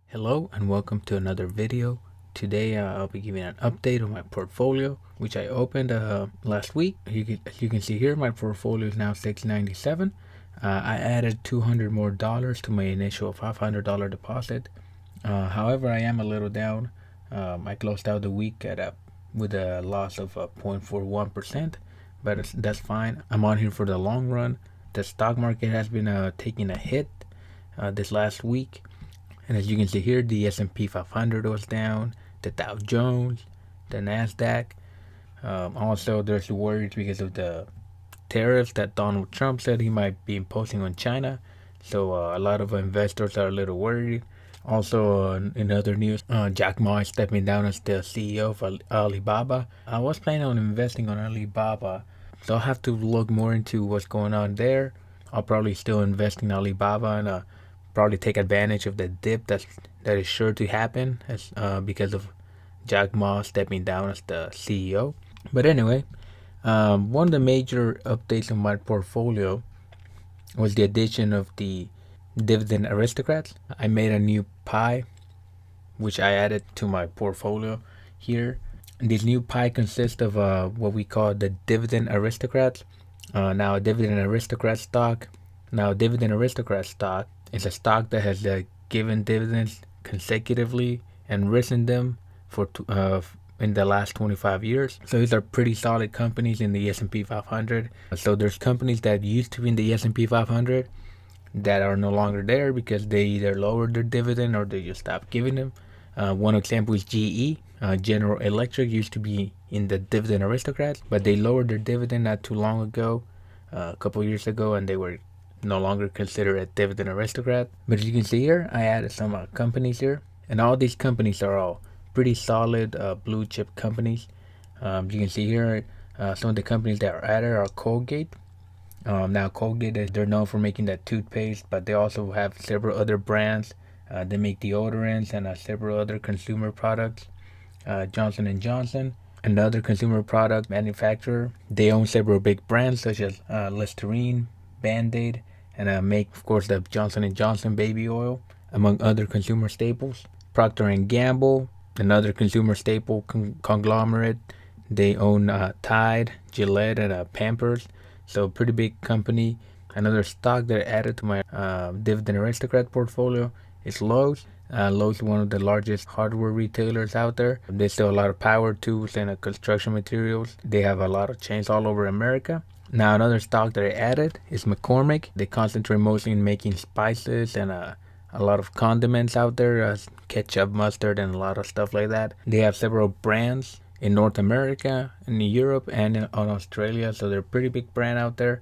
Hello and welcome to another video. Today I'll be giving an update on my portfolio, which I opened last week. As you can see here, my portfolio is now $697. I added $200 more to my initial $500 deposit. However, I am a little down. I closed out the week with a loss of 0.41%, but that's fine. I'm on here for the long run. The stock market has been taking a hit this last week. And as you can see here, the S&P 500 was down, the Dow Jones, the Nasdaq. Also, there's worries because of the tariffs that Donald Trump said he might be imposing on China. So a lot of investors are a little worried. Also, in other news, Jack Ma is stepping down as the CEO of Alibaba. I was planning on investing on Alibaba, so I'll have to look more into what's going on there. I'll probably still invest in Alibaba and probably take advantage of the dip that is sure to happen because of Jack Ma stepping down as the CEO. But anyway, one of the major updates in my portfolio was the addition of the Dividend Aristocrats. I made a new pie, which I added to my portfolio here. And this new pie consists of what we call the Dividend Aristocrats. Now, Dividend Aristocrat stock is a stock that has given dividends consecutively and risen them for in the last 25 years. So these are pretty solid companies in the S&P 500. So there's companies that used to be in the S&P 500 that are no longer there because they either lowered their dividend or they just stopped giving them. One example is GE. General Electric used to be in the Dividend Aristocrats, but they lowered their dividend not too long ago, a couple years ago, and they were no longer considered a Dividend Aristocrat. But as you can see here, I added some companies here, and all these companies are all pretty solid blue chip companies. You can see here some of the companies that are added are Colgate. Now Colgate, they're known for making that toothpaste, but they also have several other brands. They make deodorants and several other consumer products. Johnson & Johnson, another consumer product manufacturer. They own several big brands such as Listerine, Band-Aid, and make, of course, the Johnson & Johnson baby oil, among other consumer staples. Procter & Gamble, another consumer staple conglomerate. They own Tide, Gillette, and Pampers. So pretty big company. Another stock that I added to my Dividend Aristocrat portfolio is Lowe's. Lowe's is one of the largest hardware retailers out there. They sell a lot of power tools and construction materials. They have a lot of chains all over America. Now another stock that I added is McCormick. They concentrate mostly in making spices and a lot of condiments out there, ketchup, mustard, and a lot of stuff like that. They have several brands in North America, in Europe, and in Australia. So they're a pretty big brand out there.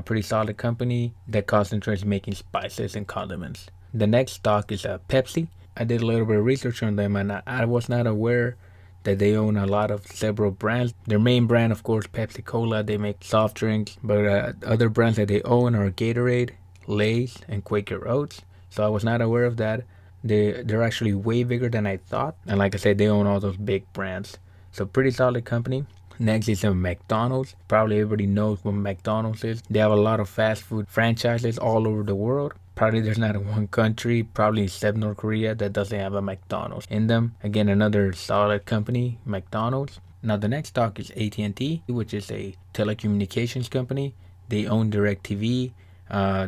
Pretty solid company that concentrates making spices and condiments. The next stock is Pepsi. I did a little bit of research on them, and I was not aware that they own a lot of several brands. Their main brand, of course, Pepsi Cola. They make soft drinks, but other brands that they own are Gatorade, Lay's, and Quaker Oats. So I was not aware of that. They're actually way bigger than I thought. And like I said, they own all those big brands. So pretty solid company. Next is McDonald's. Probably everybody knows what McDonald's is. They have a lot of fast food franchises all over the world. Probably there's not one country, probably except North Korea, that doesn't have a McDonald's in them. Again, another solid company, McDonald's. Now the next stock is AT&T, which is a telecommunications company. They own DirecTV.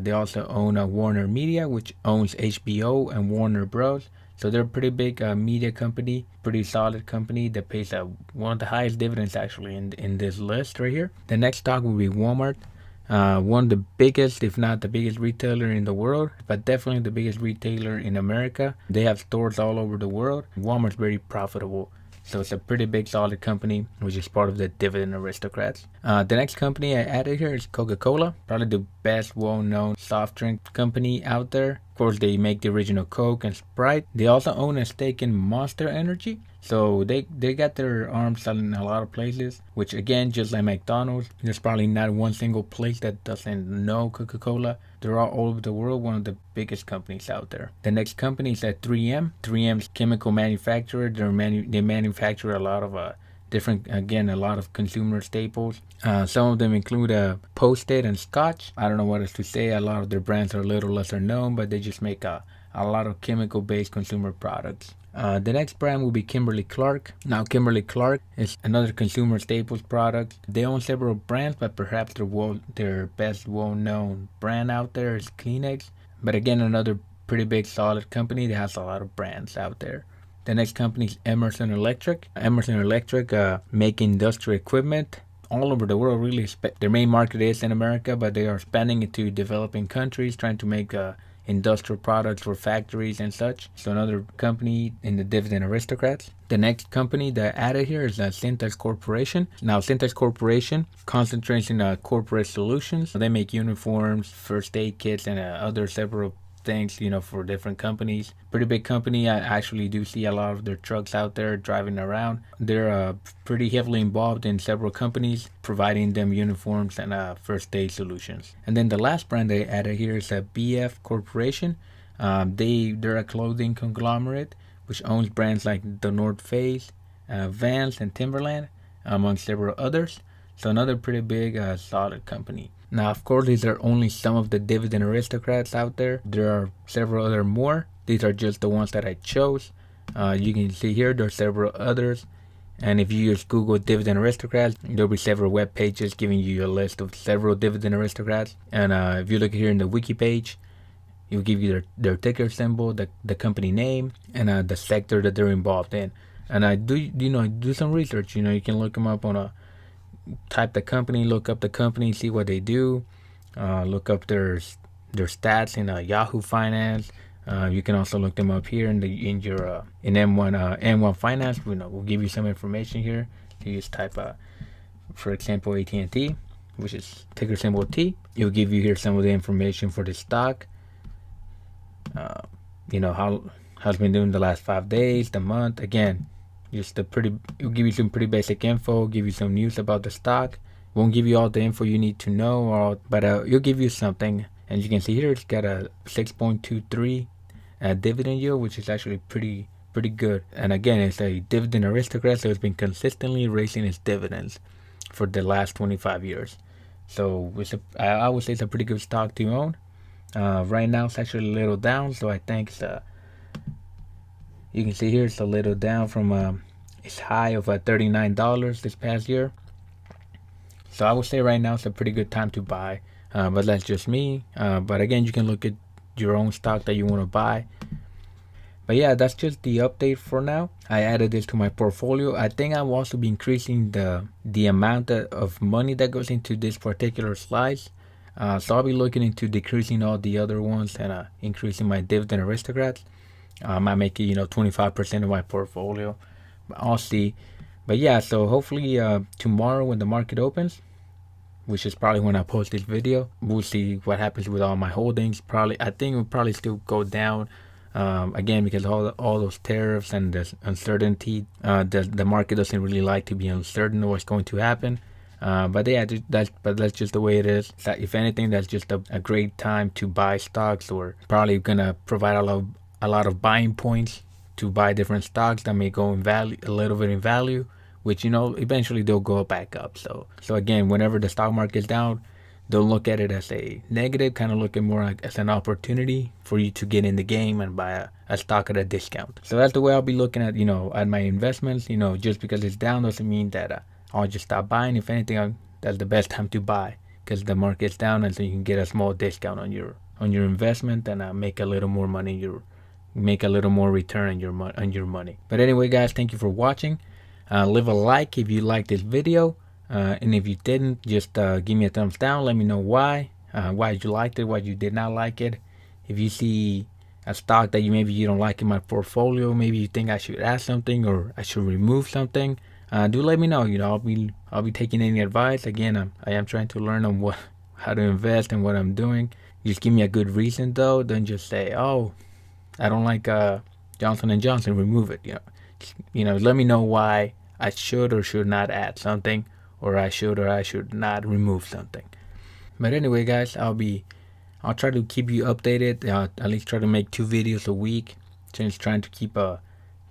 They also own Warner Media, which owns HBO and Warner Bros. So they're a pretty big media company, pretty solid company that pays one of the highest dividends actually in this list right here. The next stock will be Walmart. One of the biggest, if not the biggest retailer in the world, but definitely the biggest retailer in America. They have stores all over the world. Walmart's very profitable. So it's a pretty big solid company, which is part of the Dividend Aristocrats. The next company I added here is Coca-Cola, probably the best well-known soft drink company out there. Of course, they make the original Coke and Sprite. They also own a stake in Monster Energy. So they got their arms selling in a lot of places, which again, just like McDonald's, there's probably not one single place that doesn't know Coca-Cola. They're all over the world, one of the biggest companies out there. The next company is at 3M. 3M's chemical manufacturer. They manufacture a lot of different, again, a lot of consumer staples. Some of them include Post-it and Scotch. I don't know what else to say. A lot of their brands are a little lesser known, but they just make a lot of chemical-based consumer products. The next brand will be Kimberly-Clark. Now, Kimberly-Clark is another consumer staples product. They own several brands, but perhaps their best well-known brand out there is Kleenex. But again, another pretty big, solid company that has a lot of brands out there. The next company is Emerson Electric. Emerson Electric make industrial equipment all over the world. Really, their main market is in America, but they are expanding it to developing countries, trying to make industrial products for factories and such. So another company in the Dividend Aristocrats. The next company that I added here is CTAS Corporation. Now, CTAS Corporation concentrates in corporate solutions. They make uniforms, first aid kits, and other several things, for different companies. Pretty big company. I actually do see a lot of their trucks out there driving around. They're pretty heavily involved in several companies, providing them uniforms and first aid solutions. And then the last brand they added here is BF Corporation. They're a clothing conglomerate which owns brands like the North Face, Vans, and Timberland, among several others. So another pretty big, solid company. Now, of course, these are only some of the Dividend Aristocrats out there. There are several other more. These are just the ones that I chose. You can see here there are several others. And if you just Google Dividend Aristocrats, there'll be several web pages giving you a list of several Dividend Aristocrats. And if you look here in the wiki page, it'll give you their ticker symbol, the company name, and the sector that they're involved in. And I do some research. You can look them up on type the company, look up the company, see what they do, look up their stats in Yahoo Finance. You can also look them up here in M1 Finance. We'll give you some information here. You just type for example, AT&T, which is ticker symbol T. It'll give you here some of the information for the stock. How it's been doing the last 5 days, the month. Again, it'll give you some pretty basic info, give you some news about the stock. Won't give you all the info you need to know, but it'll give you something. And you can see here it's got a 6.23 dividend yield, which is actually pretty good. And again, it's a Dividend Aristocrat, so it's been consistently raising its dividends for the last 25 years. So I would say it's a pretty good stock to own. Right now it's actually a little down, so I think you can see here it's a little down from its high of $39 this past year. So I would say right now it's a pretty good time to buy, but that's just me. But again, you can look at your own stock that you want to buy. But yeah, that's just the update for now. I added this to my portfolio. I think I will also be increasing the amount of money that goes into this particular slice. So I'll be looking into decreasing all the other ones and increasing my Dividend Aristocrats. I might make it 25% of my portfolio. I'll see. But yeah, so hopefully tomorrow when the market opens, which is probably when I post this video, we'll see what happens with all my holdings. I think it will probably still go down. Again, because all those tariffs and the uncertainty, the market doesn't really like to be uncertain of what's going to happen. But yeah, that's just the way it is. If anything, that's just a great time to buy stocks, or probably gonna provide a lot of buying points to buy different stocks that may go in value, a little bit in value, which eventually they'll go back up. So again, whenever the stock market is down, don't look at it as a negative, kind of look at more like as an opportunity for you to get in the game and buy a stock at a discount. So that's the way I'll be looking at at my investments. Just because it's down doesn't mean that I'll just stop buying. If anything, that's the best time to buy because the market's down, and so you can get a small discount on your investment and make a little more money. Make a little more return on your money. But anyway, guys, thank you for watching. Leave a like if you liked this video. And if you didn't, just give me a thumbs down. Let me know why you liked it, why you did not like it. If you see a stock that maybe you don't like in my portfolio, maybe you think I should add something or I should remove something, do let me know. I'll be taking any advice. Again, I am trying to learn on how to invest and what I'm doing. Just give me a good reason though. Don't just say, oh, I don't like Johnson & Johnson, remove it. Let me know why I should or should not add something, or I should not remove something. But anyway, guys, I'll try to keep you updated. At least try to make 2 videos a week. Just trying to keep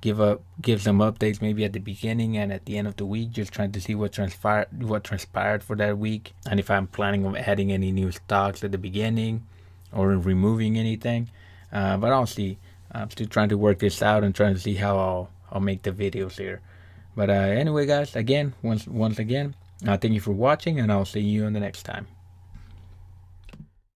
give some updates maybe at the beginning and at the end of the week, just trying to see what transpired for that week, and if I'm planning on adding any new stocks at the beginning or removing anything. But I'll see. I'm still trying to work this out and trying to see how I'll make the videos here. But anyway, guys, again, once again, thank you for watching, and I'll see you on the next time.